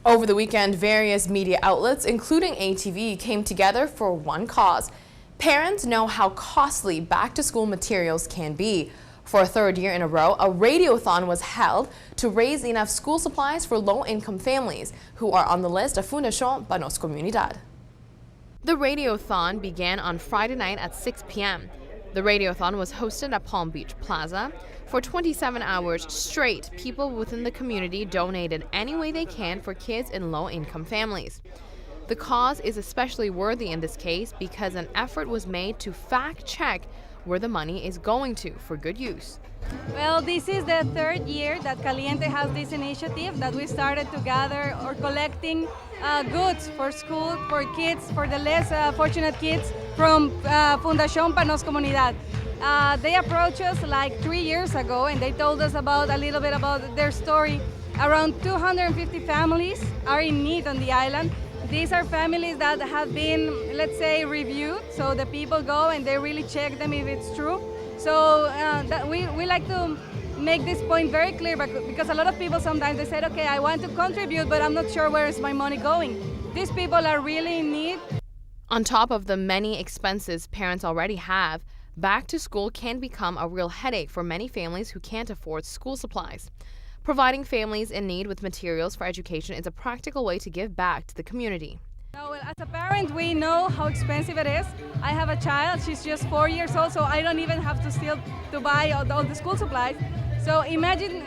Over the weekend, various media outlets, including ATV, came together for one cause. Parents know how costly back-to-school materials can be. For a third year in a row, a radiothon was held to raise enough school supplies for low-income families who are on the list of Fundación Panos Comunidad. The radiothon began on Friday night at 6 p.m. The radiothon was hosted at Palm Beach Plaza. For 27 hours straight, people within the community donated any way they can for kids in low-income families. The cause is especially worthy in this case because an effort was made to fact-check where the money is going to for good use. Well, this is the third year that Caliente has this initiative that we started to gather or collecting goods for school, for kids, for the less fortunate kids from Fundación Panos Comunidad. They approached us like 3 years ago and they told us a little bit about their story. Around 250 families are in need on the island. These are families that have been, let's say, reviewed, so the people go and they really check them if it's true. So we like to make this point very clear because a lot of people sometimes they said, okay, I want to contribute, but I'm not sure where is my money going. These people are really in need. On top of the many expenses parents already have, back to school can become a real headache for many families who can't afford school supplies. Providing families in need with materials for education is a practical way to give back to the community. Well, as a parent, we know how expensive it is. I have a child, she's just 4 years old, so I don't even have to buy all the school supplies. So imagine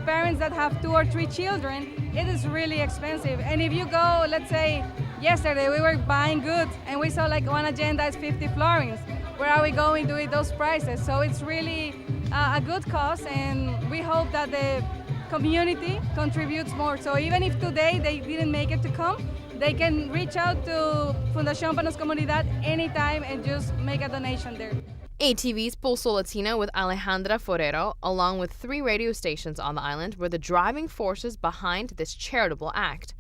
parents that have 2 or 3 children, it is really expensive. And if you go, let's say, yesterday we were buying goods and we saw like one agenda is 50 florins. Where are we going to with those prices? So it's really a good cause and we hope that the community contributes more. So even if today they didn't make it to come, they can reach out to Fundación Panos Comunidad anytime and just make a donation there. ATV's Pulso Latino with Alejandra Forero, along with 3 radio stations on the island, were the driving forces behind this charitable act.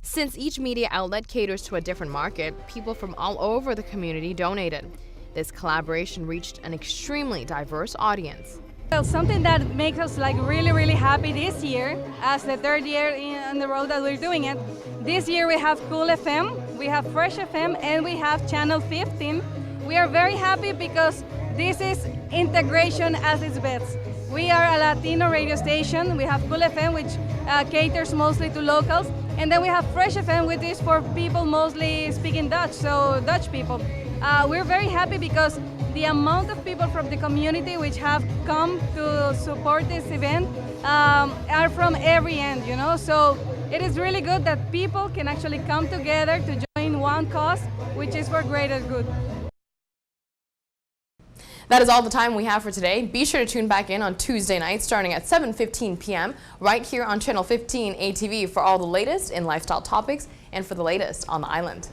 Since each media outlet caters to a different market, people from all over the community donated. This collaboration reached an extremely diverse audience. Well, something that makes us like really happy this year, as the third year on the road that we're doing it. This year we have Cool FM, we have Fresh FM, and we have Channel 15. We are very happy because this is integration at its best. We are a Latino radio station. We have Cool FM, which caters mostly to locals, and then we have Fresh FM, which is for people mostly speaking Dutch, so Dutch people. We're very happy because the amount of people from the community which have come to support this event are from every end, you know. So it is really good that people can actually come together to join one cause, which is for greater good. That is all the time we have for today. Be sure to tune back in on Tuesday night starting at 7:15 p.m. right here on Channel 15 ATV for all the latest in lifestyle topics and for the latest on the island.